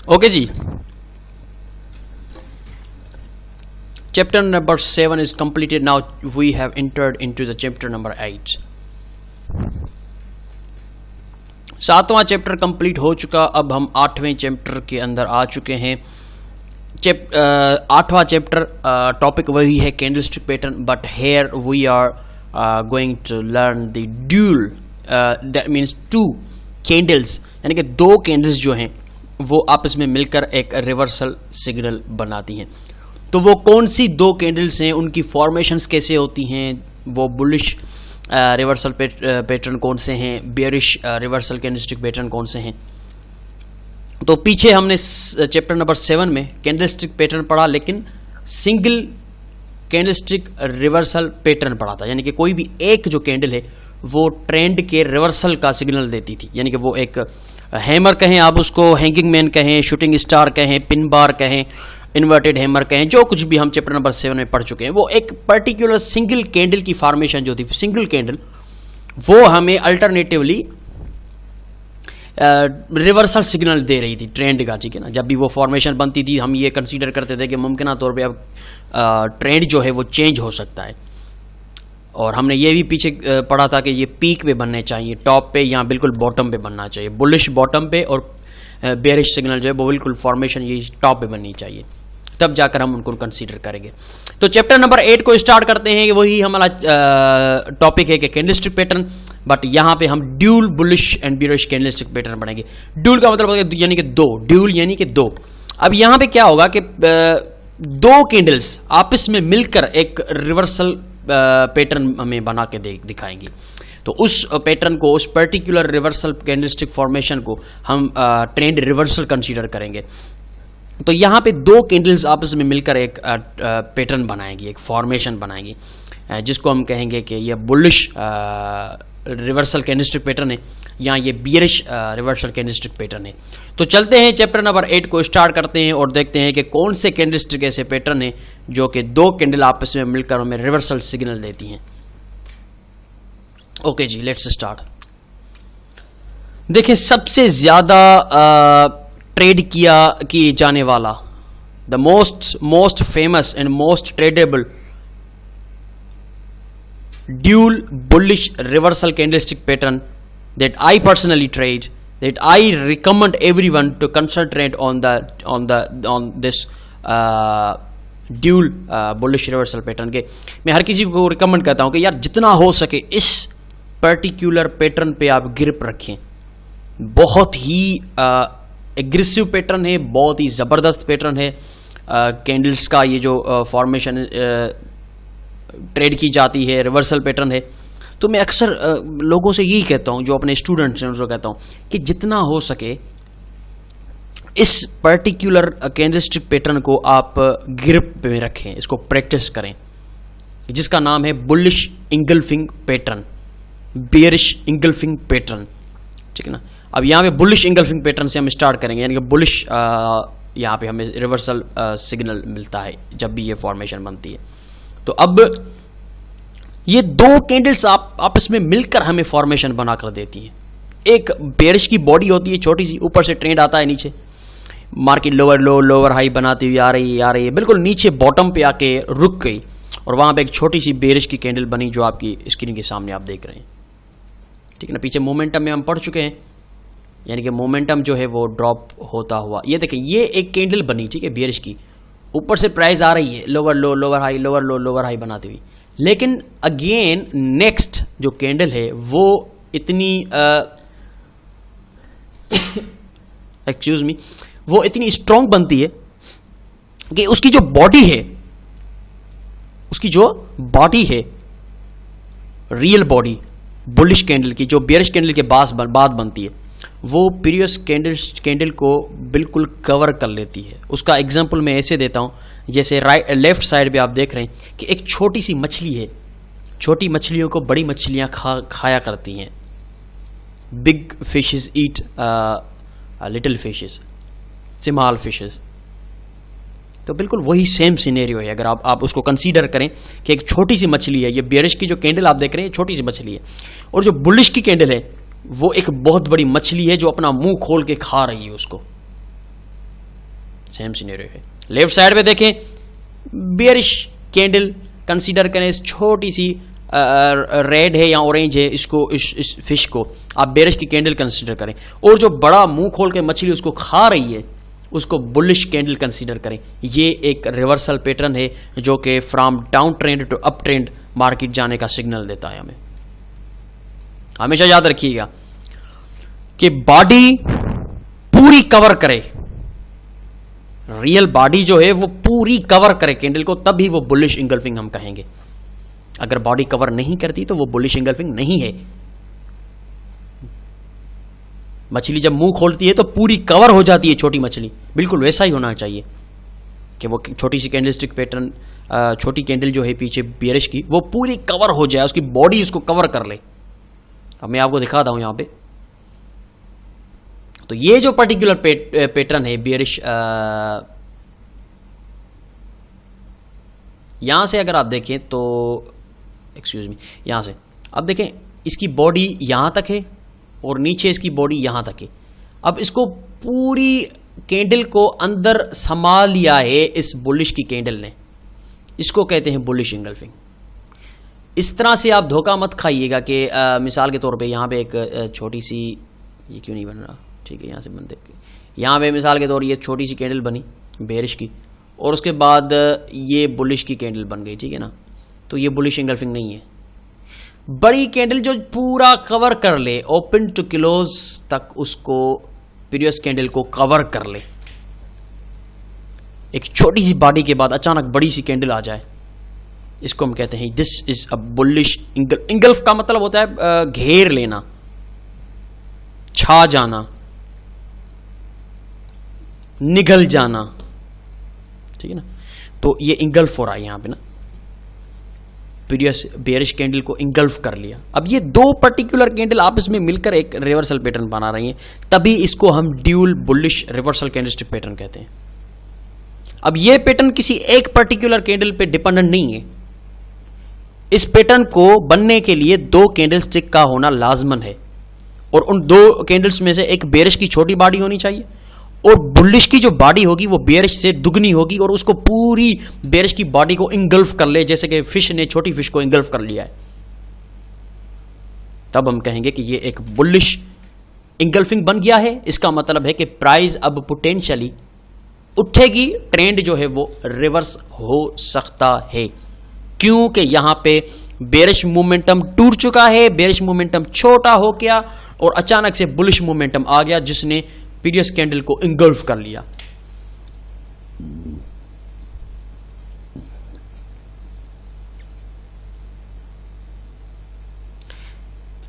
Okay जी, chapter number 7 is completed. Now we have entered into the chapter number 8. सातवां chapter complete हो चुका। अब हम 8वें चैप्टर के अंदर आ चुके हैं। आठवां चैप्टर टॉपिक वही है candlestick pattern, but here we are going to learn the dual, that means two candles, यानी कि दो कैंडल्स जो हैं वो आपस में मिलकर एक रिवर्सल सिग्नल बनाती हैं। तो वो कौन सी दो कैंडल्स हैं, उनकी फॉर्मेशंस कैसे होती हैं, वो बुलिश रिवर्सल पैटर्न कौन से हैं, बेयरिश रिवर्सल कैंडलस्टिक पैटर्न कौन से हैं। तो पीछे हमने चैप्टर नंबर 7 में कैंडलस्टिक पैटर्न पढ़ा, लेकिन सिंगल कैंडलस्टिक रिवर्सल पैटर्न पढ़ा था, यानी कि कोई भी एक जो कैंडल है वो ट्रेंड के रिवर्सल का सिग्नल देती थी। यानी कि वो एक हैमर कहें आप उसको, हैंगिंग मैन कहें, शूटिंग स्टार कहें, पिन बार कहें, इन्वर्टेड हैमर कहें, जो कुछ भी हम चैप्टर नंबर 7 में पढ़ चुके हैं, वो एक पर्टिकुलर सिंगल कैंडल की फॉर्मेशन जो थी, सिंगल कैंडल, वो हमें अल्टरनेटिवली रिवर्सल सिग्नल दे रही थी ट्रेंड का। ठीक है ना, जब भी वो फॉर्मेशन बनती थी हम ये कंसीडर करते थे कि मुमकिन तौर पे अब ट्रेंड जो है वो चेंज हो सकता है। और हमने ये भी पीछे पढ़ा था कि ये पीक पे बनने चाहिए, टॉप पे या बिल्कुल बॉटम पे बनना चाहिए, बुलिश बॉटम पे और बेयरिश सिग्नल जो है वो बिल्कुल फॉर्मेशन ये टॉप पे बननी चाहिए, तब जाकर हम उनको कंसीडर करेंगे। तो चैप्टर नंबर 8 को स्टार्ट करते हैं। वही हमारा टॉपिक है कि कैंडलस्टिक पैटर्न, बट यहाँ पे हम dual bullish and bearish candlestick pattern पढ़ेंगे। ड्यूल का मतलब यानी कि दो, ड्यूल यानी कि दो। अब यहाँ पे क्या होगा कि दो कैंडल्स आपस में मिलकर एक रिवर्सल पैटर्न हमें बना के दिखाएंगी। तो उस पैटर्न को, उस पर्टिकुलर रिवर्सल कैंडलस्टिक फॉर्मेशन को हम ट्रेंड रिवर्सल कंसीडर करेंगे। तो यहाँ पे दो कैंडल्स आपस में मिलकर एक पैटर्न बनाएंगी, एक फॉर्मेशन बनाएंगी, जिसको हम कहेंगे कि ये बुलिश रिवर्सल कैंडलस्टिक पैटर्न है या ये बेयरिश रिवर्सल कैंडलस्टिक पैटर्न है। तो चलते हैं चैप्टर नंबर 8 को स्टार्ट करते हैं और देखते हैं कि कौन से कैंडलस्टिक ऐसे पैटर्न है जो कि दो कैंडल आपस में मिलकर हमें रिवर्सल सिग्नल देती हैं। ओके जी, लेट्स स्टार्ट। देखिए, सबसे ज्यादा ट्रेड किए जाने वाला, the most famous and most tradable dual bullish reversal candlestick pattern that I personally trade, that I recommend everyone to concentrate on this dual bullish reversal pattern के। मैं हर किसी को रिकमेंड करता हूं कि यार जितना हो सके इस पर्टिकुलर पैटर्न पे आप ग्रिप रखें। बहुत ही एग्रेसिव पैटर्न है, बहुत ही ज़बरदस्त पैटर्न है। कैंडल्स का ये जो फॉर्मेशन ट्रेड की जाती है, रिवर्सल पैटर्न है। तो मैं अक्सर लोगों से यही कहता हूं, जो अपने स्टूडेंट्स हैं उनको कहता हूं कि जितना हो सके इस पर्टिकुलर कैंडलस्टिक पैटर्न को आप ग्रिप में रखें, इसको प्रैक्टिस करें, जिसका नाम है bullish engulfing pattern, bearish engulfing pattern. ठीक है ना। अब यहाँ पे बुलिश इंगल्फिंग पैटर्न से हम स्टार्ट करेंगे, यानी कि बुलिश यहाँ पे हमें रिवर्सल सिग्नल मिलता है जब भी ये फॉर्मेशन बनती है। तो अब ये दो कैंडल्स आपस में मिलकर हमें फॉर्मेशन बनाकर देती हैं। एक बेयरिश की बॉडी होती है छोटी सी, ऊपर से ट्रेंड आता है नीचे, मार्केट लोअर लो लोअर हाई बनाती हुई आ रही है, बिल्कुल नीचे बॉटम पे आके रुक गई और वहां पे एक छोटी सी बेयरिश की कैंडल बनी जो आपकी स्क्रीन के सामने आप देख रहे हैं। ठीक है ना। पीछे मोमेंटम में हम पढ़ चुके हैं, यानी कि मोमेंटम जो है वो ड्रॉप होता हुआ, ये देखें ये एक कैंडल बनी, ठीक है, बेयरिश की, ऊपर से प्राइस आ रही है लोअर लो लोअर हाई, लोअर लो लोअर हाई बनाती हुई, लेकिन अगेन नेक्स्ट जो कैंडल है वो इतनी एक्सक्यूज मी, वो इतनी स्ट्रॉन्ग बनती है कि उसकी जो बॉडी है रियल बॉडी बुलिश कैंडल की, जो बेयरिश कैंडल के बाद बनती है, वो प्रीवियस कैंडल को बिल्कुल कवर कर लेती है। उसका एग्जांपल मैं ऐसे देता हूं, जैसे लेफ्ट साइड पे आप देख रहे हैं कि एक छोटी सी मछली है, छोटी मछलियों को बड़ी मछलियां खाया करती हैं। बिग फिशेस ईट लिटिल फिशेस, स्मॉल फिशेस। तो बिल्कुल वही सेम सिनेरियो है। अगर आप उसको कंसीडर करें कि एक छोटी सी मछली है, ये बेयरिश की जो कैंडल आप देख रहे हैं छोटी सी मछली है, और जो बुलिश की कैंडल है वो एक बहुत बड़ी मछली है जो अपना मुंह खोल के खा रही है उसको। सेम सिनेरियो है। लेफ्ट साइड पे देखें बेयरिश कैंडल कंसीडर करें, इस छोटी सी रेड है या ऑरेंज है, इसको इस फिश को आप बेयरिश की कैंडल कंसीडर करें, और जो बड़ा मुंह खोल के मछली उसको खा रही है उसको बुलिश कैंडल कंसीडर करें। ये एक रिवर्सल पैटर्न है जो कि from down trend to up trend market जाने का सिग्नल देता है। हमें हमेशा याद रखिएगा कि बॉडी पूरी कवर करे, रियल बॉडी जो है वो पूरी कवर करे कैंडल को, तब ही वो बुलिश इंगल्फिंग हम कहेंगे। अगर बॉडी कवर नहीं करती तो वो बुलिश इंगल्फिंग नहीं है। मछली जब मुंह खोलती है तो पूरी कवर हो जाती है छोटी मछली, बिल्कुल वैसा ही होना चाहिए कि वो छोटी सी कैंडलस्टिक पैटर्न, छोटी कैंडल जो है पीछे बेयरिश की, वो पूरी कवर हो जाए, उसकी बॉडी उसको कवर कर ले। अब मैं आपको दिखाता हूं यहां पे, तो ये जो पर्टिकुलर पैटर्न है बेयरिश, यहां से अगर आप देखें तो एक्सक्यूज मी, यहां से अब देखें इसकी बॉडी यहां तक है और नीचे इसकी बॉडी यहां तक है। अब इसको पूरी कैंडल को अंदर संभाल लिया है इस बुलिश की कैंडल ने, इसको कहते हैं बुलिश इंगल्फिंग। इस तरह से आप धोखा मत खाइएगा कि मिसाल के तौर पे यहाँ पे एक छोटी सी, ये क्यों नहीं बन रहा, ठीक है यहाँ से बन देख, यहाँ पे मिसाल के तौर ये छोटी सी कैंडल बनी बेयरिश की, और उसके बाद ये बुलिश की कैंडल बन गई, ठीक है ना, तो ये बुलिश इंगल्फिंग नहीं है। बड़ी कैंडल जो पूरा कवर कर ले, ओपन टू क्लोज तक उसको प्रीवियस कैंडल को कवर कर ले, एक छोटी सी बॉडी के बाद अचानक बड़ी सी कैंडल आ जाए, इसको हम कहते हैं this is a bullish engulf. का मतलब होता है घेर लेना, छा जाना, निगल जाना, ठीक है ना, तो ये इंगल्फ हो रहा है यहां पे ना, प्रीवियस बेयरिश कैंडल को इंगल्फ कर लिया। अब ये दो पर्टिकुलर कैंडल आपस में मिलकर एक रिवर्सल पैटर्न बना रही हैं, तभी इसको हम dual bullish reversal candlestick pattern कहते हैं। अब ये पैटर्न किसी एक पर्टिकुलर कैंडल पे डिपेंडेंट नहीं है, इस पैटर्न को बनने के लिए दो कैंडलस्टिक का होना लाजमन है, और उन दो कैंडल्स में से एक बेयरिश की छोटी बॉडी होनी चाहिए और बुलिश की जो बॉडी होगी वो बेयरिश से दुगनी होगी, और उसको पूरी बेयरिश की बॉडी को इंगल्फ कर ले, जैसे कि फिश ने छोटी फिश को इंगल्फ कर लिया है। तब हम कहेंगे कि ये एक बुलिश इंगल्फिंग बन गया है। इसका मतलब है कि प्राइस अब पोटेंशियली उठेगी, ट्रेंड जो है वो रिवर्स हो सकता है, क्योंकि यहां पे बेयरिश मोमेंटम टूट चुका है, बेयरिश मोमेंटम छोटा हो गया और अचानक से बुलिश मोमेंटम आ गया जिसने प्रीवियस कैंडल को इंगल्फ कर लिया।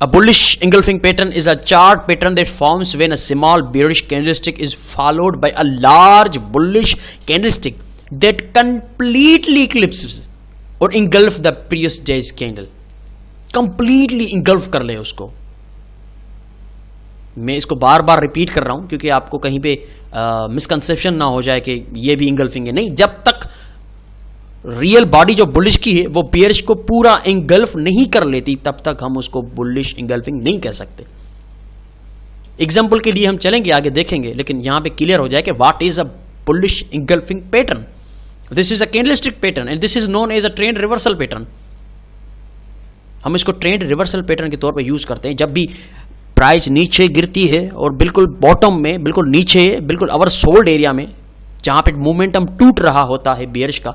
A bullish engulfing pattern is a chart pattern that forms when a small bearish candlestick is followed by a large bullish candlestick that completely eclipses or engulf the previous day's candle. Completely engulf कर ले उसको। मैं इसको बार बार repeat कर रहा हूं क्योंकि आपको कहीं पे मिसकंसेप्शन ना हो जाए कि ये भी इंगल्फिंग है। नहीं, जब तक रियल बॉडी जो बुलिश की है वो बेयरिश को पूरा इंगल्फ नहीं कर लेती तब तक हम उसको बुलिश इंगल्फिंग नहीं कह सकते। एग्जाम्पल के लिए हम चलेंगे, आगे देखेंगे, लेकिन यहां पे क्लियर हो जाए कि what is a bullish engulfing pattern. This is a candlestick pattern and this is known as a trend reversal pattern. हम इसको ट्रेंड रिवर्सल पैटर्न के तौर पर यूज करते हैं जब भी प्राइस नीचे गिरती है और बिल्कुल बॉटम में, बिल्कुल नीचे, बिल्कुल ओवर सोल्ड एरिया में जहां पे मोमेंटम टूट रहा होता है बेयरिश का,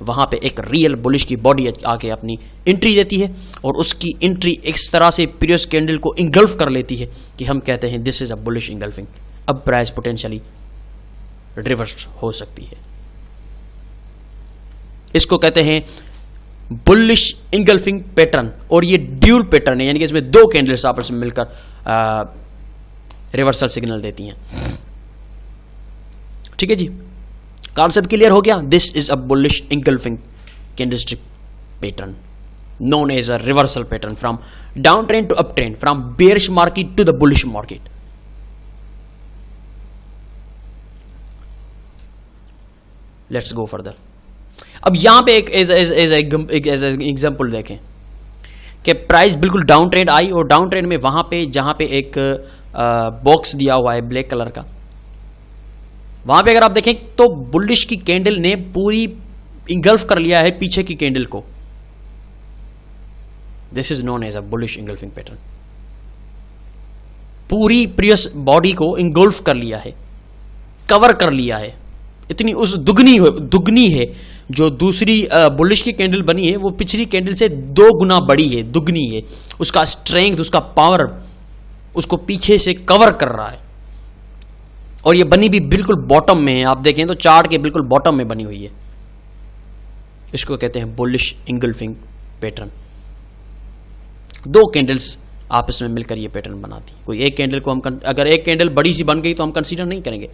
वहां पे एक रियल बुलिश की बॉडी आके अपनी एंट्री देती है और उसकी एंट्री इस तरह से प्रीवियस कैंडल को इंगल्फ कर लेती है कि हम कहते हैं this is a bullish engulfing. अब प्राइस पोटेंशियली रिवर्स हो सकती है। इसको कहते हैं बुलिश इंगल्फिंग पैटर्न, और ये ड्यूल पैटर्न है, यानी कि इसमें दो कैंडल्स आपस में मिलकर रिवर्सल सिग्नल देती हैं। ठीक है जी, कॉन्सेप्ट क्लियर हो गया। This is a bullish engulfing candlestick pattern known as a reversal pattern from downtrend to uptrend, from bearish market to the bullish market. Let's go further. अब यहां पे एक एज एग्जांपल देखें कि प्राइस बिल्कुल down trend आई और down trend में वहां पे जहां पे एक बॉक्स दिया हुआ है ब्लैक कलर का, वहां पे अगर आप देखें तो बुलिश की कैंडल ने पूरी इंगल्फ कर लिया है पीछे की कैंडल को। This is known as a bullish engulfing pattern. पूरी प्रीवियस बॉडी को इंगल्फ कर लिया है, कवर कर लिया है। इतनी उस दुगनी है जो दूसरी बुलिश की कैंडल बनी है, वो पिछली कैंडल से 2 गुना बड़ी है, दुगनी है। उसका स्ट्रेंथ, उसका पावर उसको पीछे से कवर कर रहा है। और ये बनी भी बिल्कुल बॉटम में है। आप देखें तो चार्ट के बिल्कुल बॉटम में बनी हुई है। इसको कहते हैं बुलिश इंगल्फिंग पैटर्न। 2 कैंडल्स आपस में मिलकर ये पैटर्न बनाती। कोई एक कैंडल को हम अगर एक कैंडल बड़ी सी बन गई तो हम कंसीडर नहीं करेंगे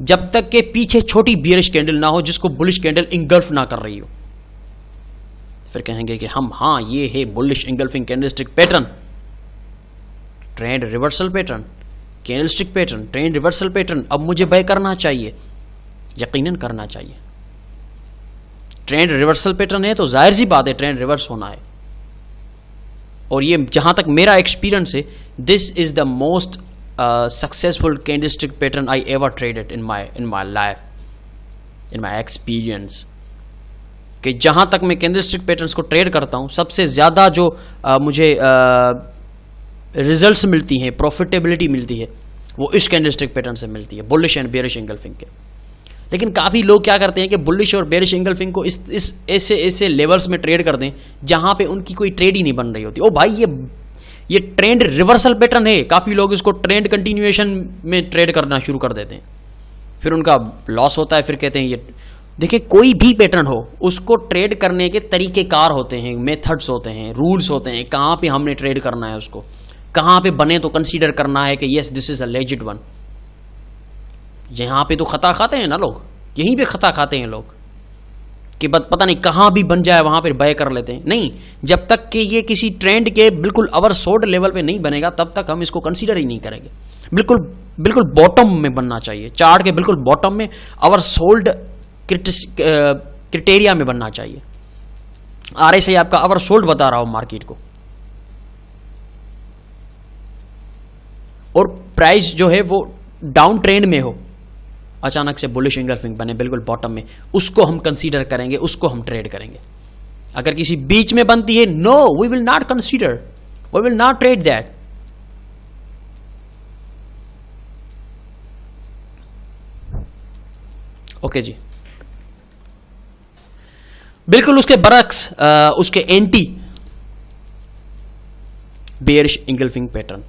जब तक के पीछे छोटी बियरिश कैंडल ना हो जिसको बुलिश कैंडल इंगल्फ ना कर रही हो। फिर कहेंगे कि हम हाँ ये है bullish engulfing candlestick pattern, trend reversal pattern, candlestick pattern, trend reversal pattern. अब मुझे बाय करना चाहिए, यकीनन करना चाहिए। ट्रेंड रिवर्सल पैटर्न है तो जाहिर सी बात है ट्रेंड रिवर्स होना है। और ये जहां तक मेरा एक्सपीरियंस है, this is the most successful candlestick pattern I ever traded in my life, in my experience. कि जहां तक मैं कैंडलस्टिक पैटर्न्स को ट्रेड करता हूं, सबसे ज्यादा जो मुझे रिजल्ट्स मिलती हैं, प्रॉफिटेबिलिटी मिलती है, वो इस कैंडलस्टिक पैटर्न से मिलती है, बुलिश एंड बेयरिश इंगल्फिंग के। लेकिन काफ़ी लोग क्या करते हैं कि बुलिश और बेयरिश इंगल्फिंग को इस ऐसे लेवल्स में ट्रेड करते हैं जहां पे उनकी कोई ट्रेड ही नहीं बन रही होती। ओ भाई ये ट्रेंड रिवर्सल पैटर्न है। काफ़ी लोग इसको ट्रेंड कंटिन्यूएशन में ट्रेड करना शुरू कर देते हैं, फिर उनका लॉस होता है। फिर कहते हैं ये देखिए, कोई भी पैटर्न हो उसको ट्रेड करने के तरीक़ेकार होते हैं, मेथड्स होते हैं, रूल्स होते हैं, कहाँ पे हमने ट्रेड करना है, उसको कहाँ पे बने तो कंसीडर करना है कि yes this is a legit one. यहाँ पे तो खता खाते हैं ना लोग, यहीं पे खता खाते हैं लोग कि पता नहीं कहाँ भी बन जाए वहाँ पे बाय कर लेते हैं। नहीं, जब तक कि ये किसी ट्रेंड के बिल्कुल ओवरसोल्ड लेवल पे नहीं बनेगा तब तक हम इसको कंसीडर ही नहीं करेंगे। बिल्कुल बॉटम में बनना चाहिए, चार्ट के बिल्कुल बॉटम में, ओवरसोल्ड क्रिटेरिया में बनना चाहिए। RSI आपका ओवरसोल्ड बता रहा हो मार्केट को, और प्राइस जो है वो डाउन ट्रेंड में हो, अचानक से बुलिश इंगल्फिंग बने बिल्कुल बॉटम में, उसको हम कंसीडर करेंगे, उसको हम ट्रेड करेंगे। अगर किसी बीच में बनती है, no we will not consider, we will not trade that. Okay जी, बिल्कुल उसके बरक्स, उसके एंटी बेयरिश इंगल्फिंग पैटर्न,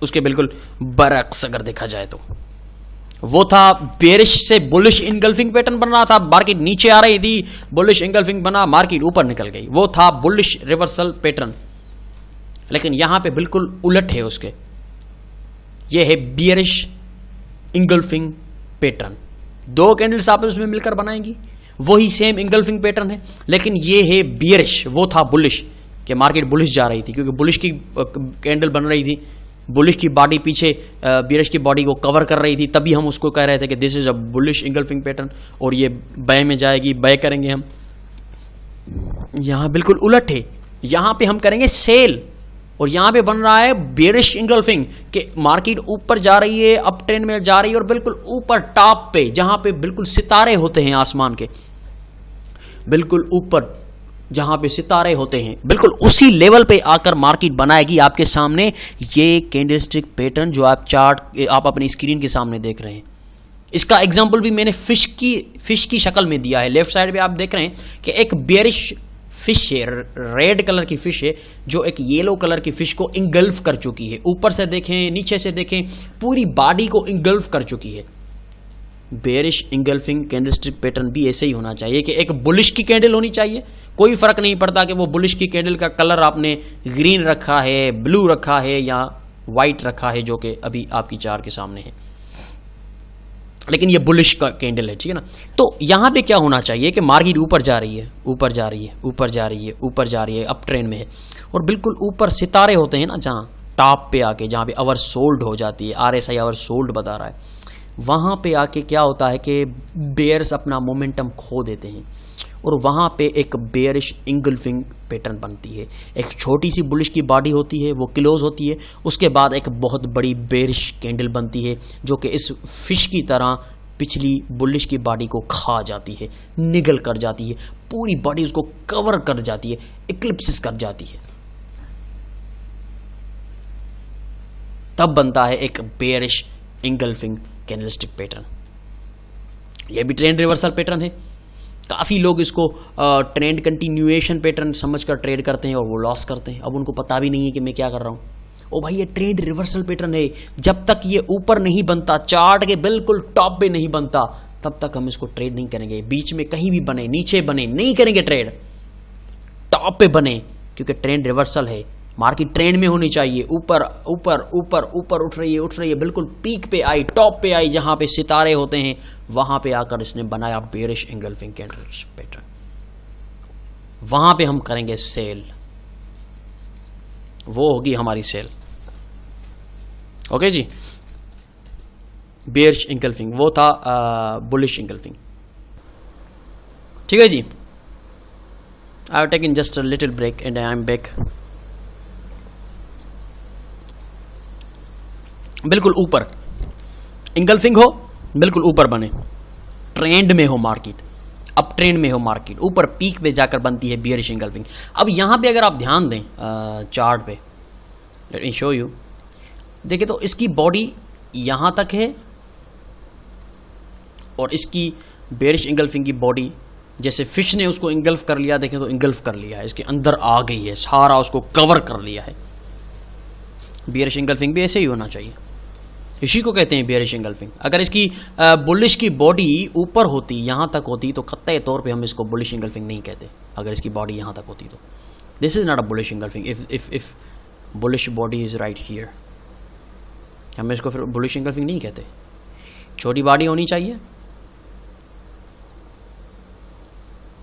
उसके बिल्कुल बरक्स अगर देखा जाए तो वो था बेयरिश से बुलिश इंगल्फिंग पैटर्न बन रहा था, मार्केट नीचे आ रही थी, बुलिश इंगल्फिंग बना, मार्केट ऊपर निकल गई, वो था बुलिश रिवर्सल पैटर्न। लेकिन यहां पे बिल्कुल उलट है उसके, ये है बेयरिश इंगल्फिंग पैटर्न। 2 कैंडल्स आपस में मिलकर बनाएंगी, वही सेम इंगल्फिंग पैटर्न है, लेकिन ये है बेयरिश, वो था बुलिश, कि मार्केट बुलिश जा रही थी क्योंकि बुलिश की कैंडल बन रही थी, बुलिश की बॉडी पीछे बेयरिश की बॉडी को कवर कर रही थी, तभी हम उसको कह रहे थे कि this is a bullish engulfing pattern और ये बाय में जाएगी, बाय करेंगे हम। यहां बिल्कुल उलट है, यहां पे हम करेंगे सेल, और यहां पे बन रहा है बेयरिश इंगल्फिंग कि मार्केट ऊपर जा रही है, अप ट्रेंड में जा रही है, और बिल्कुल ऊपर टॉप पे जहां पे बिल्कुल सितारे होते हैं आसमान के, बिल्कुल ऊपर जहां पे सितारे होते हैं, बिल्कुल उसी लेवल पे आकर मार्केट बनाएगी आपके सामने ये कैंडलस्टिक पैटर्न जो आप अपनी स्क्रीन के सामने देख रहे हैं। इसका एग्जांपल भी मैंने फिश की शक्ल में दिया है। लेफ्ट साइड पे आप देख रहे हैं कि एक बेयरिश फिश है, रेड कलर की फिश है, जो एक येलो कलर की फिश को इंगल्फ कर चुकी है। ऊपर से देखें, नीचे से देखें, पूरी बॉडी को इंगल्फ कर चुकी है। बेयरिश इंगल्फिंग कैंडलस्टिक पैटर्न भी ऐसे ही होना चाहिए कि एक बुलिश की कैंडल होनी चाहिए, कोई फर्क नहीं पड़ता कि वो बुलिश की कैंडल का कलर आपने ग्रीन रखा है, ब्लू रखा है या व्हाइट रखा है, जो कि अभी आपकी चार्ट के सामने है, लेकिन ये बुलिश का कैंडल है, ठीक है ना। तो यहां पे क्या होना चाहिए कि मार्केट ऊपर जा रही है, ऊपर जा रही है, ऊपर जा रही है, ऊपर जा रही है, अप ट्रेंड में है, और बिल्कुल ऊपर सितारे होते हैं ना, जहां टॉप पे आके, जहां पे ओवर सोल्ड हो जाती है, RSI ओवर सोल्ड बता रहा है, वहां पे आके क्या होता है कि बेयर्स अपना मोमेंटम खो देते हैं, और वहाँ पे एक बेयरिश इंगल्फिंग पैटर्न बनती है। एक छोटी सी बुलिश की बॉडी होती है, वो क्लोज होती है, उसके बाद एक बहुत बड़ी बेयरिश कैंडल बनती है जो कि इस फिश की तरह पिछली बुलिश की बॉडी को खा जाती है, निगल कर जाती है, पूरी बॉडी उसको कवर कर जाती है, इक्लिप्सिस कर जाती है। तब बनता है एक बेयरिश इंगल्फिंग कैंडलस्टिक पैटर्न। यह भी ट्रेंड रिवर्सल पैटर्न है। काफ़ी लोग इसको ट्रेंड कंटिन्यूएशन पैटर्न समझकर ट्रेड करते हैं और वो लॉस करते हैं। अब उनको पता भी नहीं है कि मैं क्या कर रहा हूँ। ओ भाई, ये ट्रेंड रिवर्सल पैटर्न है, जब तक ये ऊपर नहीं बनता, चार्ट के बिल्कुल टॉप पे नहीं बनता, तब तक हम इसको ट्रेड नहीं करेंगे। बीच में कहीं भी बने, नीचे बने, नहीं करेंगे ट्रेड। टॉप पे बने, क्योंकि ट्रेंड रिवर्सल है। मार्केट ट्रेंड में होनी चाहिए, ऊपर ऊपर ऊपर ऊपर उठ रही है, बिल्कुल पीक पे आई, टॉप पे आई, जहां पे सितारे होते हैं, वहां पे आकर इसने बनाया बेयरिश इंगल्फिंग कैंडल पैटर्न। वहां पे हम करेंगे सेल, वो होगी हमारी सेल। ओके जी, बेयरिश इंगल्फिंग वो था, बुलिश इंगल्फिंग। ठीक है जी, I have taken just a little break and I am back. बिल्कुल ऊपर इंगल्फिंग हो, बिल्कुल ऊपर बने, ट्रेंड में हो मार्केट, अप ट्रेंड में हो मार्केट, ऊपर पीक पे जाकर बनती है बियरिश इंगल्फिंग। अब यहां पे अगर आप ध्यान दें चार्ट पे, लेट मी शो यू, देखिए तो इसकी बॉडी यहां तक है और इसकी बेयरिश इंगल्फिंग की बॉडी, जैसे फिश ने उसको इंगल्फ कर लिया, देखें तो इंगल्फ कर लिया है, इसके अंदर आ गई है, सारा उसको कवर कर लिया है। बियरिश इंगल्फिंग भी ऐसे ही होना चाहिए, इसी को कहते हैं बेयरिश इंगल्फिंग। अगर इसकी बुलिश की बॉडी ऊपर होती, यहां तक होती, तो कतई तौर पे हम इसको बुलिश इंगल्फिंग नहीं कहते। अगर इसकी बॉडी यहां तक होती तो this is not a bullish engulfing. If bullish body is right here, हम इसको फिर बुलिश इंगल्फिंग नहीं कहते। छोटी बॉडी होनी चाहिए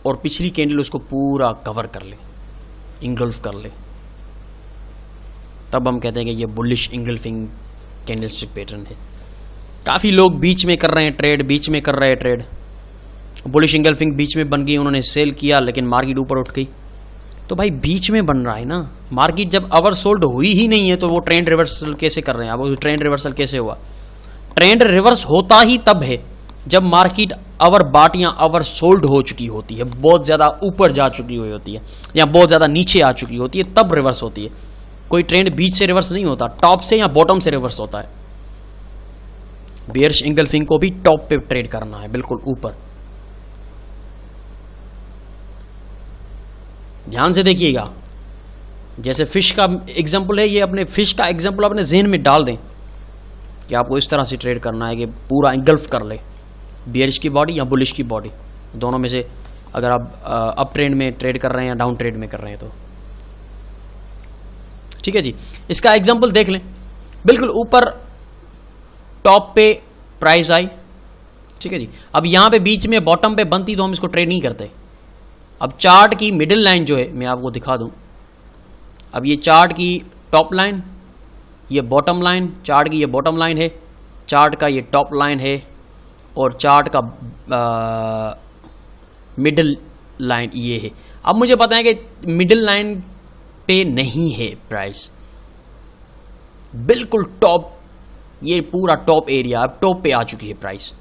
और पिछली कैंडल उसको पूरा कवर कर ले, इंगल्फ कर ले, तब हम कहते हैं कि ये बुलिश इंगल्फिंग कैंडलस्टिक पैटर्न है। काफ़ी लोग बीच में कर रहे हैं ट्रेड, बीच में कर रहे हैं ट्रेड। बुलिश इंगल्फिंग बीच में बन गई, उन्होंने सेल किया, लेकिन मार्केट ऊपर उठ गई। तो भाई बीच में बन रहा है ना मार्केट, जब ओवर सोल्ड हुई ही नहीं है तो वो ट्रेंड रिवर्सल कैसे कर रहे हैं? अब ट्रेंड रिवर्सल कैसे हुआ? ट्रेंड रिवर्स होता ही तब है जब मार्केट ओवर बॉट या ओवर सोल्ड हो चुकी होती है, बहुत ज़्यादा ऊपर जा चुकी हुई होती है या बहुत ज़्यादा नीचे आ चुकी होती है, तब रिवर्स होती है। कोई ट्रेंड बीच से रिवर्स नहीं होता, टॉप से या बॉटम से रिवर्स होता है। बेयरिश इंगल्फिंग को भी टॉप पे ट्रेड करना है, बिल्कुल ऊपर। ध्यान से देखिएगा, जैसे फिश का एग्जांपल है ये, अपने फिश का एग्जांपल अपने जहन में डाल दें कि आपको इस तरह से ट्रेड करना है कि पूरा इंगल्फ कर ले, बेयरिश की बॉडी या बुलिश की बॉडी, दोनों में से। अगर आप अप ट्रेंड में ट्रेड कर रहे हैं या डाउन ट्रेड में कर रहे हैं तो ठीक है जी। इसका एग्जांपल देख लें, बिल्कुल ऊपर टॉप पे प्राइस आई, ठीक है जी। अब यहां पे बीच में बॉटम पे बनती तो हम इसको ट्रेड नहीं करते। अब चार्ट की मिडिल लाइन जो है मैं आपको दिखा दूं, अब ये चार्ट की टॉप लाइन, ये बॉटम लाइन, चार्ट की ये बॉटम लाइन है, चार्ट का ये टॉप लाइन है और चार्ट का मिडिल लाइन ये है। अब मुझे पता है कि मिडिल लाइन पे नहीं है प्राइस, बिल्कुल टॉप, ये पूरा टॉप एरिया, अब टॉप पे आ चुकी है प्राइस,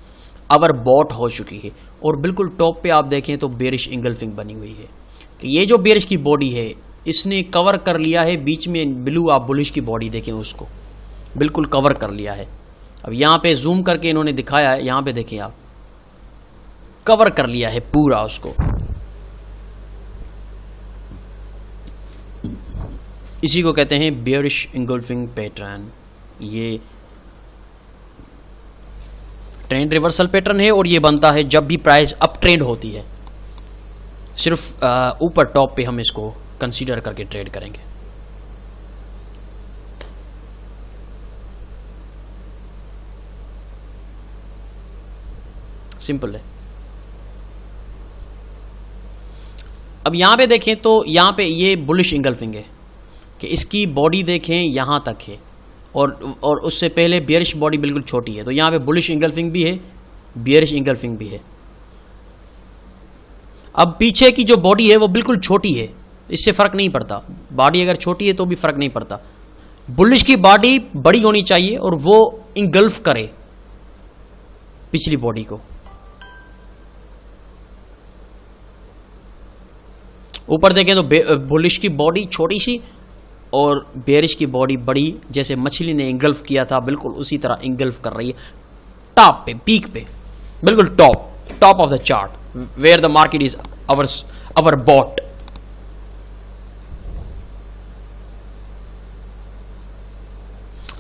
अवर बॉट हो चुकी है और बिल्कुल टॉप पे आप देखें तो बेयरिश इंगल्फिंग बनी हुई है कि ये जो बेयरिश की बॉडी है इसने कवर कर लिया है बीच में ब्लू, आप बुलिश की बॉडी देखें उसको बिल्कुल कवर कर लिया है। अब यहाँ पे जूम करके इन्होंने दिखाया है, यहाँ पे देखें आप, कवर कर लिया है पूरा उसको। इसी को कहते हैं बेयरिश इंगल्फिंग पैटर्न। ये ट्रेंड रिवर्सल पैटर्न है और ये बनता है जब भी प्राइस अप ट्रेंड होती है, सिर्फ ऊपर टॉप पे हम इसको कंसीडर करके ट्रेड करेंगे। सिंपल है। अब यहां पे देखें तो यहां पे ये बुलिश इंगल्फिंग है कि इसकी बॉडी देखें यहां तक है और उससे पहले बेयरिश बॉडी बिल्कुल छोटी है, तो यहां पे बुलिश इंगल्फिंग भी है, बेयरिश इंगल्फिंग भी है। अब पीछे की जो बॉडी है वो बिल्कुल छोटी है, इससे फर्क नहीं पड़ता, बॉडी अगर छोटी है तो भी फर्क नहीं पड़ता। बुलिश की बॉडी बड़ी होनी चाहिए और वो इंगल्फ करे, पिछली बॉडी को। ऊपर देखें तो बुलिश की बॉडी छोटी सी और बेरिश की बॉडी बड़ी, जैसे मछली ने इंगल्फ किया था बिल्कुल उसी तरह इंगल्फ कर रही है टॉप पे, पीक पे, बिल्कुल top of the chart where the market is overbought.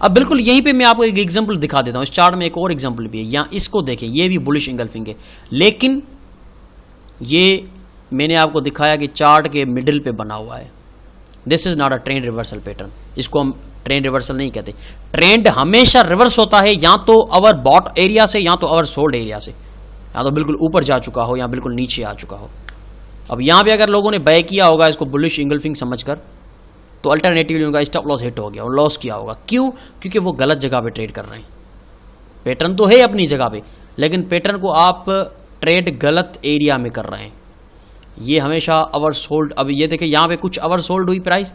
अब बिल्कुल यहीं पे मैं आपको एक एग्जांपल दिखा देता हूं। इस चार्ट में एक और एग्जांपल भी है, यहां इसको देखें, ये भी बुलिश इंगल्फिंग है, लेकिन ये मैंने आपको दिखाया कि चार्ट के मिडिल पे बना हुआ है। This is not a trend reversal pattern, इसको हम ट्रेंड रिवर्सल नहीं कहते। ट्रेंड हमेशा रिवर्स होता है, या तो अवर बॉट एरिया से या तो अवर सोल्ड एरिया से, या तो बिल्कुल ऊपर जा चुका हो या बिल्कुल नीचे आ चुका हो। अब यहां पे अगर लोगों ने बाय किया होगा इसको बुलिश इंगल्फिंग समझकर, तो अल्टरनेटिवली उनका स्टॉप लॉस हिट हो गया और लॉस किया होगा। क्यों? क्योंकि वो गलत जगह पे ट्रेड कर रहे हैं। पैटर्न तो है अपनी जगह पे, लेकिन पैटर्न को आप ट्रेड गलत एरिया में कर रहे हैं। ये हमेशा अवर सोल्ड, अब ये देखें यहां पे कुछ अवर सोल्ड हुई प्राइस,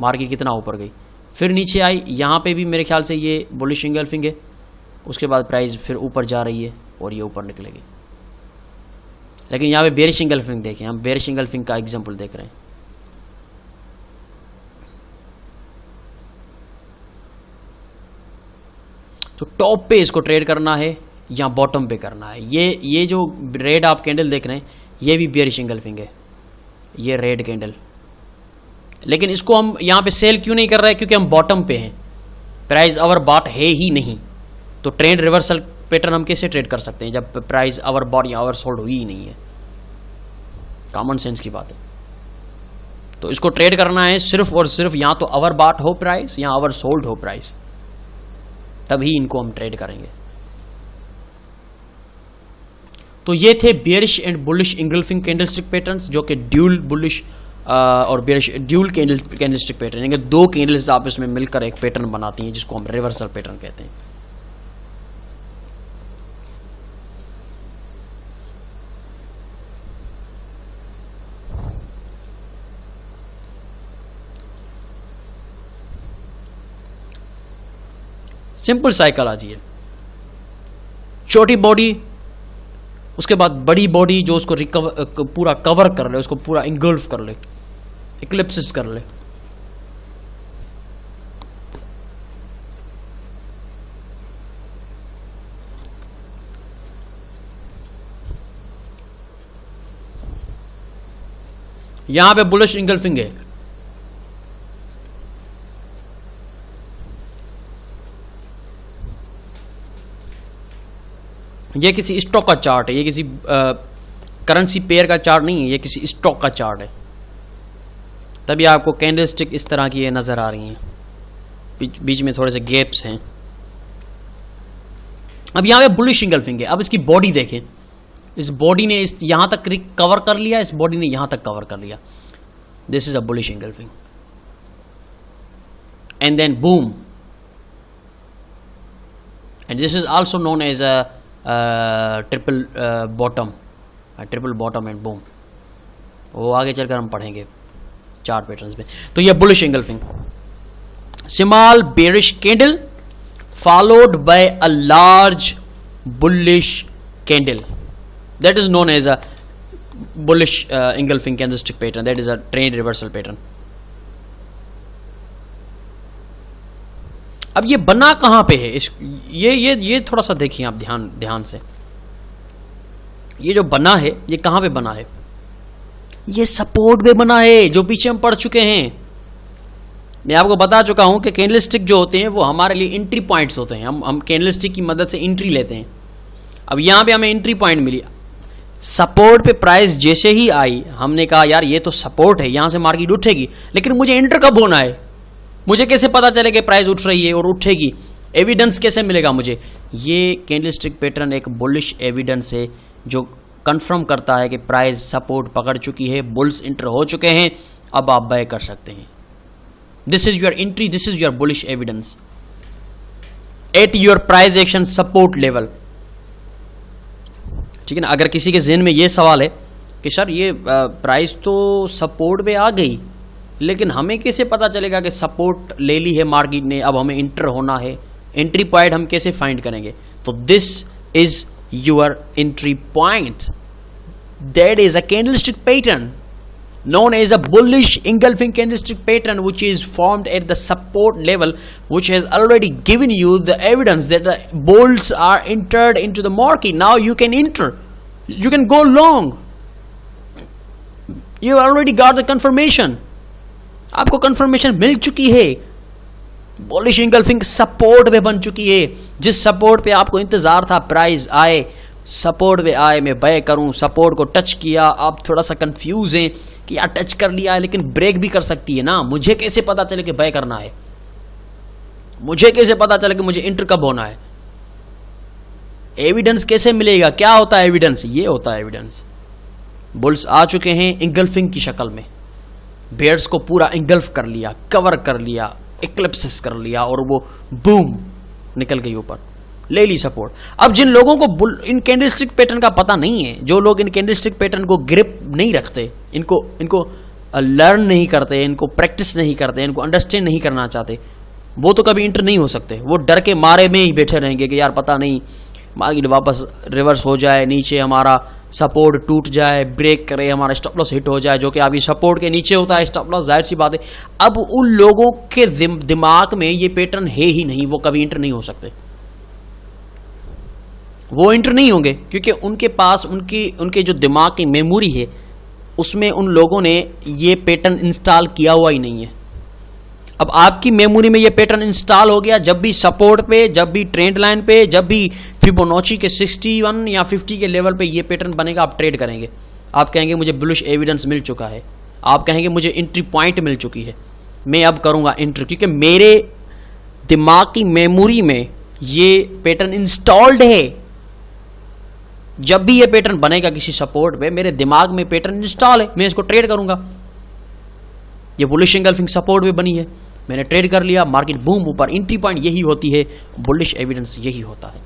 मार्केट कितना ऊपर गई, फिर नीचे आई, यहां पे भी मेरे ख्याल से ये बुलिश इंगल्फिंग है, उसके बाद प्राइस फिर ऊपर जा रही है और ये ऊपर निकलेगी। लेकिन यहां पे बेरिश इंगल्फिंग देखें, हम बेरिश इंगल्फिंग का एग्जांपल देख रहे हैं। तो टॉप पे इसको ट्रेड करना है या बॉटम पे करना है। ये जो रेड आप कैंडल देख रहे हैं, ये भी बेरिश इंगल्फिंग है, ये रेड कैंडल। लेकिन इसको हम यहां पे सेल क्यों नहीं कर रहे हैं? क्योंकि हम बॉटम पे हैं, प्राइस अवर बॉट है ही नहीं। तो ट्रेंड रिवर्सल पैटर्न हम कैसे ट्रेड कर सकते हैं जब प्राइस अवर बॉट या अवर सोल्ड हुई ही नहीं है? कॉमन सेंस की बात है। तो इसको ट्रेड करना है सिर्फ और सिर्फ या तो अवर बॉट हो प्राइस या अवर सोल्ड हो प्राइस, तभी इनको हम ट्रेड करेंगे। तो ये थे bearish and bullish engulfing candlestick patterns, जो कि ड्यूल बुलिश और बेरिश ड्यूल कैंडलस्टिक पैटर्न, यानी दो कैंडल्स आपस में मिलकर एक पैटर्न बनाती हैं, जिसको हम रिवर्सल पैटर्न कहते हैं। सिंपल साइकोलॉजी है, छोटी बॉडी, उसके बाद बड़ी बॉडी जो उसको पूरा कवर कर ले, उसको पूरा इंगल्फ कर ले, इक्लिप्सिस कर ले। यहां पे बुलिश इंगल्फिंग है, ये किसी स्टॉक का चार्ट है, ये किसी करेंसी पेयर का चार्ट नहीं है, ये किसी स्टॉक का चार्ट है। तभी आपको कैंडलस्टिक इस तरह की ये नजर आ रही हैं, बीच में थोड़े से गैप्स हैं। अब यहां पे बुलिश इंगल्फिंग है। अब इसकी बॉडी देखें, इस बॉडी ने इस यहां तक कवर कर लिया, इस बॉडी ने यहां तक कवर कर लिया। This is a bullish engulfing and then boom, and this is also known as a triple bottom and boom. वो आगे चलकर हम पढ़ेंगे चार्ट पैटर्न्स में। तो ये bullish engulfing, small bearish candle followed by a large bullish candle, that is known as a bullish engulfing candlestick pattern, that is a trend reversal pattern. अब ये बना कहां पे है? ये थोड़ा सा देखिए आप ध्यान से। ये जो बना है ये कहां पे बना है? ये सपोर्ट पे बना है, जो पीछे हम पढ़ चुके हैं। मैं आपको बता चुका हूं कि कैंडलस्टिक जो होते हैं वो हमारे लिए एंट्री पॉइंट्स होते हैं। हम कैंडलस्टिक की मदद से एंट्री लेते हैं। अब यहां पे हमें एंट्री पॉइंट मिली, सपोर्ट पे प्राइस जैसे ही आई, हमने कहा यार ये तो सपोर्ट है, यहां से मार्केट उठेगी, लेकिन मुझे एंटर कब होना है? मुझे कैसे पता चले कि प्राइस उठ रही है और उठेगी? एविडेंस कैसे मिलेगा मुझे? ये कैंडलस्टिक पैटर्न एक बुलिश एविडेंस है जो कंफर्म करता है कि प्राइस सपोर्ट पकड़ चुकी है, बुल्स इंटर हो चुके हैं, अब आप बाय कर सकते हैं। This is your entry, this is your bullish evidence at your price action support level. ठीक है ना? अगर किसी के ज़हन में ये सवाल है कि सर ये प्राइस तो सपोर्ट पे आ गई, लेकिन हमें कैसे पता चलेगा कि सपोर्ट ले ली है मार्केट ने, अब हमें इंटर होना है, एंट्री पॉइंट हम कैसे फाइंड करेंगे? तो this is your entry point. That is a candlestick pattern known as a bullish engulfing candlestick pattern, which is formed at the support level, which has already given you the evidence that the bulls are entered into the market. Now you can enter, you can go long. You already got the confirmation. आपको confirmation मिल चुकी है. bullish engulfing support पे बन चुकी है. जिस support पे आपको इंतजार था प्राइस आए, सपोर्ट पे आए, मैं बाय करूं, सपोर्ट को टच किया. आप थोड़ा सा कंफ्यूज हैं कि यार टच कर लिया है लेकिन ब्रेक भी कर सकती है ना. मुझे कैसे पता चले कि बाय करना है? मुझे कैसे पता चले कि मुझे इंटर कब होना है? एविडेंस कैसे मिलेगा? क्या होता है एविडेंस? ये होता है एविडेंस. बुल्स आ चुके हैं इंगल्फिंग की शक्ल में. बेयर्स को पूरा इंगल्फ कर लिया, कवर कर लिया, इक्लिप्सिस कर लिया और वो बूम निकल गई ऊपर, ले ली सपोर्ट. अब जिन लोगों को इन कैंडलस्टिक पैटर्न का पता नहीं है, जो लोग इन कैंडलस्टिक पैटर्न को ग्रिप नहीं रखते, इनको लर्न नहीं करते, इनको प्रैक्टिस नहीं करते, इनको अंडरस्टैंड नहीं करना चाहते, वो तो कभी इंटर नहीं हो सकते. वो डर के मारे में ही बैठे रहेंगे कि यार पता नहीं मार्केट वापस रिवर्स हो जाए, नीचे हमारा सपोर्ट टूट जाए, ब्रेक करे, हमारा स्टॉप लॉस हिट हो जाए, जो कि अभी सपोर्ट के नीचे होता है स्टॉप लॉस. जाहिर सी बात है अब उन लोगों के दिमाग में ये पैटर्न है ही नहीं, वो कभी इंटर नहीं हो सकते. वो इंटर नहीं होंगे क्योंकि उनके पास उनके जो दिमाग की मेमोरी है उसमें उन लोगों ने ये पैटर्न इंस्टॉल किया हुआ ही नहीं है. अब आपकी मेमोरी में ये पैटर्न इंस्टॉल हो गया. जब भी सपोर्ट पे, जब भी ट्रेंड लाइन पे, जब भी फिबोनाची के 61 या 50 के लेवल पे ये पैटर्न बनेगा, आप ट्रेड करेंगे. आप कहेंगे मुझे बुलिश एविडेंस मिल चुका है, आप कहेंगे मुझे एंट्री पॉइंट मिल चुकी है, मैं अब करूंगा एंट्री, क्योंकि मेरे दिमाग की मेमोरी में ये पैटर्न इंस्टॉल्ड है. जब भी ये पैटर्न बनेगा किसी सपोर्ट पे, मेरे दिमाग में पैटर्न इंस्टॉल है, मैं इसको ट्रेड करूंगा. ये बुलिश एंगल्फिंग सपोर्ट पे बनी है, मैंने ट्रेड कर लिया, मार्केट बूम ऊपर. एंट्री पॉइंट यही होती है, बुलिश एविडेंस यही होता है.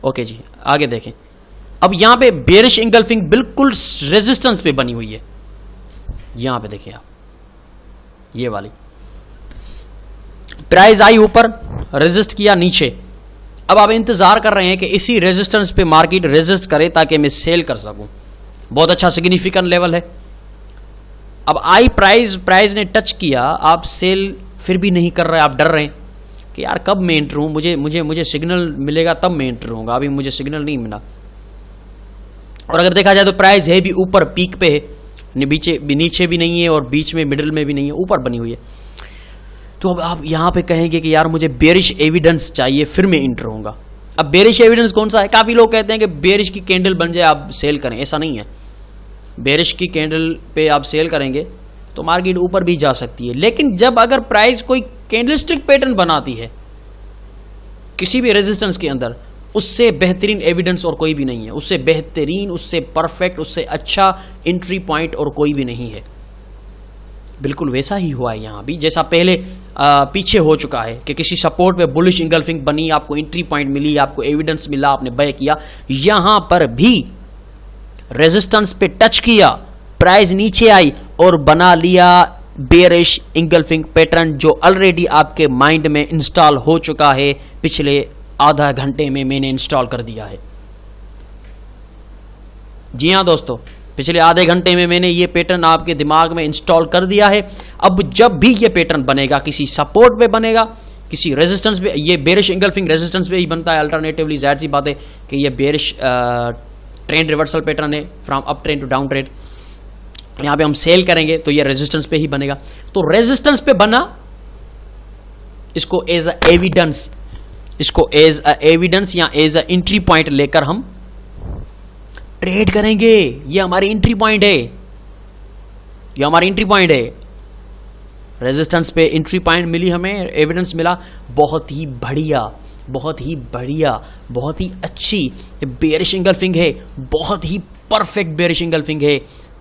ओके जी, आगे देखें. अब यहां पे बेरिश एंगल्फिंग बिल्कुल रेजिस्टेंस पे बनी हुई है. यहां पे देखें आप, ये वाली प्राइस आई ऊपर, रेजिस्ट किया नीचे. अब आप इंतजार कर रहे हैं कि इसी रेजिस्टेंस पे मार्केट रेजिस्ट करे ताकि मैं सेल कर सकूं. बहुत अच्छा सिग्निफिकेंट लेवल है. अब आई प्राइस ने टच किया, आप सेल फिर भी नहीं कर रहे, आप डर रहे हैं कि यार कब मैं एंटर हूं, मुझे सिग्नल मिलेगा तब मैं एंटर होऊंगा, अभी मुझे सिग्नल नहीं मिला. और अगर देखा जाए तो प्राइस है भी ऊपर, पीक पे है, नीचे भी नहीं है और बीच में मिडिल में भी नहीं है, ऊपर बनी हुई है. तो अब आप यहां पे कहेंगे कि यार मुझे बेरिश एविडेंस चाहिए फिर मैं इंटर होऊंगा. अब बेरिश एविडेंस कौन सा है? काफी लोग कहते हैं कि बेरिश की कैंडल बन जाए आप सेल करें. ऐसा नहीं है. बेरिश की कैंडल पे आप सेल करेंगे तो मार्केट ऊपर भी जा सकती है, लेकिन जब अगर प्राइस कोई कैंडलस्टिक पैटर्न बनाती है किसी भी रेजिस्टेंस के अंदर, उससे बेहतरीन एविडेंस और कोई भी नहीं है. उससे बेहतरीन, उससे परफेक्ट, उससे अच्छा एंट्री पॉइंट और कोई भी नहीं है. बिल्कुल वैसा ही हुआ है यहां भी, जैसा पहले पीछे हो चुका है कि किसी सपोर्ट पे बुलिश इंगल्फिंग बनी, आपको एंट्री पॉइंट मिली, आपको एविडेंस मिला, आपने बाय किया. यहां पर भी रेजिस्टेंस पे टच किया, प्राइस नीचे आई और बना लिया बेरिश इंगल्फिंग पैटर्न, जो ऑलरेडी आपके माइंड में इंस्टॉल हो चुका है. पिछले आधा घंटे में मैंने इंस्टॉल कर दिया है. जी हां दोस्तों, पिछले आधे घंटे में मैंने ये पैटर्न आपके दिमाग में इंस्टॉल कर दिया है. अब जब भी ये पैटर्न बनेगा, किसी सपोर्ट पे बनेगा, किसी रेजिस्टेंस पे, ये बेरिश इंगल्फिंग रेजिस्टेंस पे ही बनता है अल्टरनेटिवली. जाहिर सी बात है कि ये बेरिश ट्रेंड रिवर्सल पैटर्न है, from up trend to down trend. यहां पे हम सेल करेंगे तो ये रेजिस्टेंस पे ही बनेगा. तो रेजिस्टेंस पे बना, इसको एज अ एविडेंस, इसको एज अ एविडेंस या एज अ एंट्री पॉइंट लेकर हम ट्रेड करेंगे. ये हमारी एंट्री पॉइंट है, ये हमारी एंट्री पॉइंट है. रेजिस्टेंस पे एंट्री पॉइंट मिली हमें, एविडेंस मिला. बहुत ही बढ़िया, बहुत ही बढ़िया, बहुत ही अच्छी बेरिश इंगल्फिंग है, बहुत ही परफेक्ट बेरिश इंगल्फिंग है.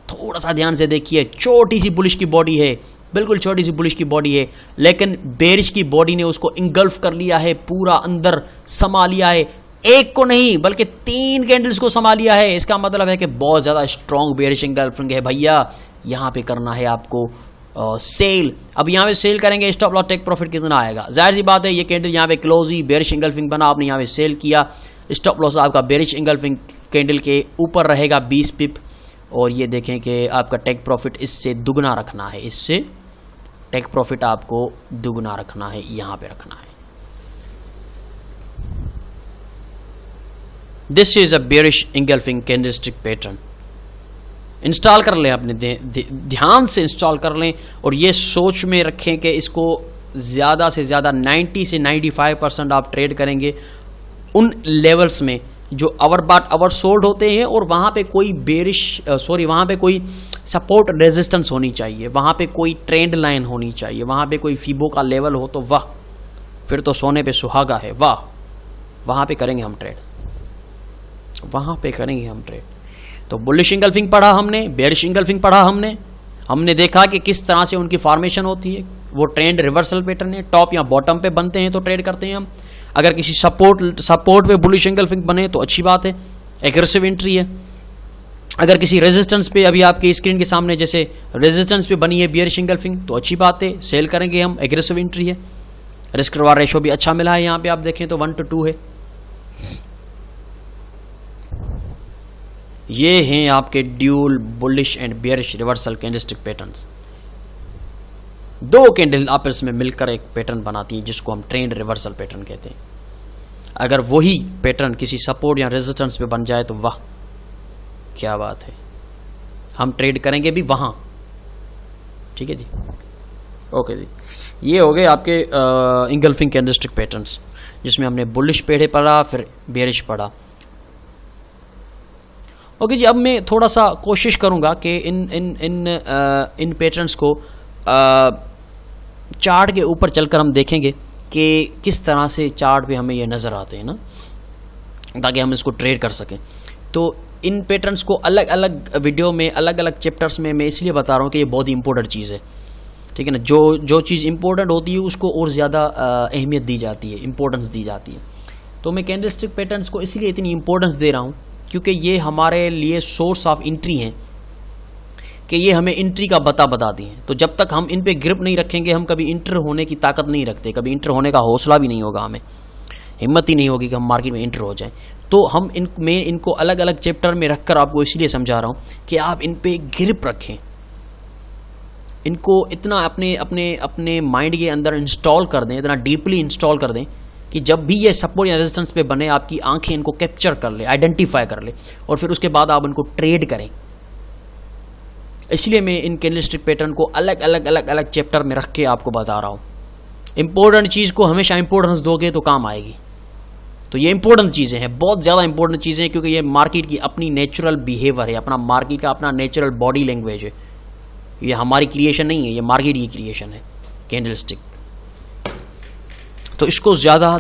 थोड़ा सा ध्यान से देखिए, छोटी सी बुलिश की बॉडी है, बिल्कुल छोटी सी बुलिश की बॉडी है, लेकिन बेरिश की बॉडी ने उसको इंगल्फ कर लिया है, पूरा अंदर समा लिया है. एक को नहीं बल्कि 3 कैंडल्स को समा लिया है. इसका मतलब है कि बहुत ज्यादा स्ट्रॉन्ग बेरिश इंगल्फिंग है भैया. यहां पे करना है आपको सेल, अब यहाँ पे सेल करेंगे, स्टॉप लॉस टेक प्रॉफिट कितना आएगा, जाहिर सी बात है ये कैंडल यहाँ पे क्लोज ही बेरिश इंगल्फिंग बना, आपने यहाँ पे सेल किया, स्टॉप लॉस आपका बेरिश इंगल्फिंग कैंडल के ऊपर रहेगा 20 पिप, और ये देखें कि आपका टेक प्रॉफिट इससे दुगना रखना है, इससे टेक प्रॉफिट आपको दुगना रखना है, यहाँ पे रखना है। This is a bearish engulfing candlestick pattern. Install कर लें, अपने ध्यान से इंस्टॉल कर लें, और ये सोच में रखें कि इसको ज़्यादा से ज़्यादा 90 से 95% आप ट्रेड करेंगे उन लेवल्स में जो आवर बाट आवर सोल्ड होते हैं, और वहाँ पे कोई वहाँ पे कोई सपोर्ट रेजिस्टेंस होनी चाहिए, वहाँ पे कोई ट्रेंड लाइन होनी चाहिए, वहाँ पे कोई फीबो का लेवल हो तो वाह, फिर तो सोने पे सुहागा है, वाह, वहाँ पे करेंगे हम ट्रेड, वहाँ पे करेंगे हम ट्रेड। तो बुलिश इंगल्फिंग पढ़ा हमने, बेरिश इंगल्फिंग पढ़ा हमने देखा कि किस तरह से उनकी फॉर्मेशन होती है, वो ट्रेंड रिवर्सल पैटर्न है, टॉप या बॉटम पे बनते हैं तो ट्रेड करते हैं हम, अगर किसी सपोर्ट पे बुलिश इंगल्फिंग बने तो अच्छी बात है, एग्रेसिव एंट्री है, अगर किसी रेजिस्टेंस पे अभी आपके स्क्रीन के सामने जैसे रेजिस्टेंस पे बनी है बेरिश इंगल्फिंग तो अच्छी बात है, सेल करेंगे हम, एग्रेसिव एंट्री है, रिस्क रिवार्ड रेशो भी अच्छा मिला है, यहाँ पे आप देखें तो 1:2 है। ये हैं आपके dual bullish and bearish reversal candlestick patterns. दो कैंडल आपस में मिलकर एक पैटर्न बनाती हैं जिसको हम ट्रेंड रिवर्सल पैटर्न कहते हैं। अगर वही पैटर्न किसी सपोर्ट या रेजिस्टेंस पे बन जाए तो वाह क्या बात है, हम ट्रेड करेंगे भी वहां। ठीक है जी, ओके जी, ये हो गए आपके इंगल्फिंग कैंडलस्टिक पैटर्न्स जिसमें हमने बुलिश पेड़े पढ़ा, फिर बेयरिश पढ़ा। ओके जी, अब मैं थोड़ा सा कोशिश करूंगा कि इन पैटर्न्स को चार्ट के ऊपर चलकर हम देखेंगे कि किस तरह से चार्ट पे हमें ये नज़र आते हैं ना, ताकि हम इसको ट्रेड कर सकें। तो इन पैटर्न्स को अलग अलग वीडियो में, अलग अलग चैप्टर्स में मैं इसलिए बता रहा हूँ कि ये बहुत ही इंपॉर्टेंट चीज़ है। ठीक है ना, जो चीज़ इंपॉर्टेंट होती है उसको और ज़्यादा अहमियत दी जाती है, इंपॉर्टेंस दी जाती है। तो मैं कैंडलस्टिक पैटर्न्स को इसलिए इतनी इंपॉर्टेंस दे रहा हूँ क्योंकि ये हमारे लिए सोर्स ऑफ एंट्री हैं, कि ये हमें एंट्री का बताती हैं। तो जब तक हम इन पे ग्रिप नहीं रखेंगे हम कभी इंटर होने की ताकत नहीं रखते, कभी इंटर होने का हौसला भी नहीं होगा, हमें हिम्मत ही नहीं होगी कि हम मार्केट में इंटर हो जाएं। तो मैं इनको अलग अलग चैप्टर में रखकर आपको इसलिए समझा रहा हूं कि आप इन पे ग्रिप रखें, इनको इतना अपने माइंड के अंदर इंस्टॉल कर दें, इतना डीपली इंस्टॉल कर दें कि जब भी ये सपोर्ट या रेजिस्टेंस पे बने आपकी आंखें इनको कैप्चर कर ले, आइडेंटिफाई कर ले, और फिर उसके बाद आप इनको ट्रेड करें। इसलिए मैं इन कैंडलस्टिक पैटर्न को अलग अलग चैप्टर में रख के आपको बता रहा हूँ। इंपॉर्टेंट चीज़ को हमेशा इंपॉर्टेंस दोगे तो काम आएगी। तो ये इंपॉर्टेंट चीज़ें हैं, बहुत ज़्यादा इंपॉर्टेंट चीज़ें हैं, क्योंकि ये मार्केट की अपनी नेचुरल बिहेवियर है, अपना मार्केट का अपना नेचुरल बॉडी लैंग्वेज है। ये हमारी क्रिएशन नहीं है, ये मार्केट की क्रिएशन है कैंडलस्टिक। तो इसको ज़्यादा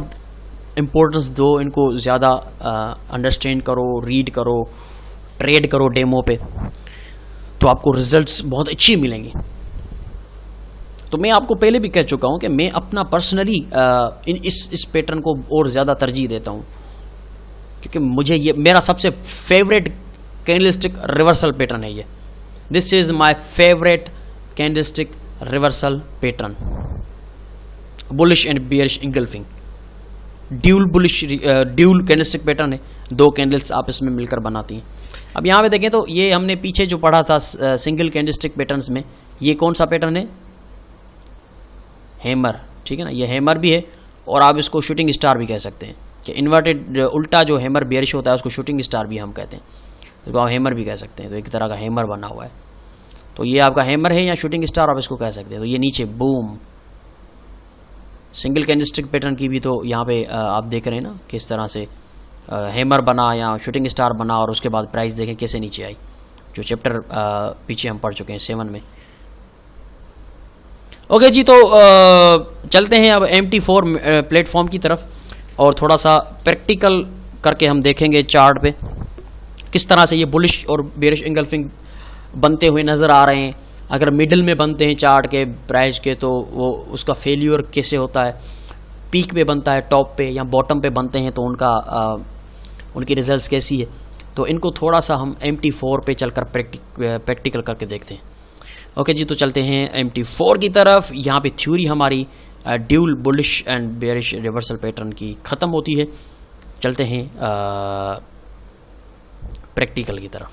इंपॉर्टेंस दो, इनको ज़्यादा अंडरस्टैंड करो, रीड करो, ट्रेड करो डेमो पे, तो आपको रिजल्ट्स बहुत अच्छी मिलेंगे। तो मैं आपको पहले भी कह चुका हूं कि मैं अपना पर्सनली इस पैटर्न को और ज़्यादा तरजीह देता हूं, क्योंकि मुझे ये मेरा सबसे फेवरेट कैंडलस्टिक रिवर्सल पैटर्न है। ये this is my favourite candlestick reversal pattern, bullish and bearish engulfing dual candlestick pattern है। दो कैंडल्स आपस में मिलकर बनाती हैं। अब यहाँ पे देखें तो ये हमने पीछे जो पढ़ा था सिंगल कैंडलस्टिक पैटर्न्स में, ये कौन सा पैटर्न है? हैमर। ठीक है ना, ये हैमर भी है और आप इसको शूटिंग स्टार भी कह सकते हैं, कि इन्वर्टेड उल्टा जो हैमर बेयरिश होता है उसको शूटिंग स्टार भी हम कहते हैं, इसको आप हैमर भी कह सकते हैं। तो एक तरह का हैमर बना हुआ है, तो ये आपका हैमर है या शूटिंग स्टार आप इसको कह सकते हैं। तो ये नीचे बूम सिंगल कैंडलस्टिक पैटर्न की भी तो यहाँ पे आप देख रहे हैं ना किस तरह से हैमर बना या शूटिंग स्टार बना, और उसके बाद प्राइस देखें कैसे नीचे आई, जो चैप्टर पीछे हम पढ़ चुके हैं 7 में। ओके जी, तो चलते हैं अब MT4 प्लेटफॉर्म की तरफ, और थोड़ा सा प्रैक्टिकल करके हम देखेंगे चार्ट पे किस तरह से ये बुलिश और बेयरिश इंगल्फिंग बनते हुए नज़र आ रहे हैं। अगर मिडिल में बनते हैं चार्ट के प्राइस के तो वो उसका फेल्यूर कैसे होता है, पीक पे बनता है, टॉप पे या बॉटम पे बनते हैं तो उनकी रिजल्ट्स कैसी है। तो इनको थोड़ा सा हम MT4 पे चलकर प्रैक्टिकल करके देखते हैं। ओके जी, तो चलते हैं MT4 की तरफ। यहाँ पे थ्योरी हमारी dual bullish and bearish reversal pattern की ख़त्म होती है। चलते हैं प्रैक्टिकल की तरफ।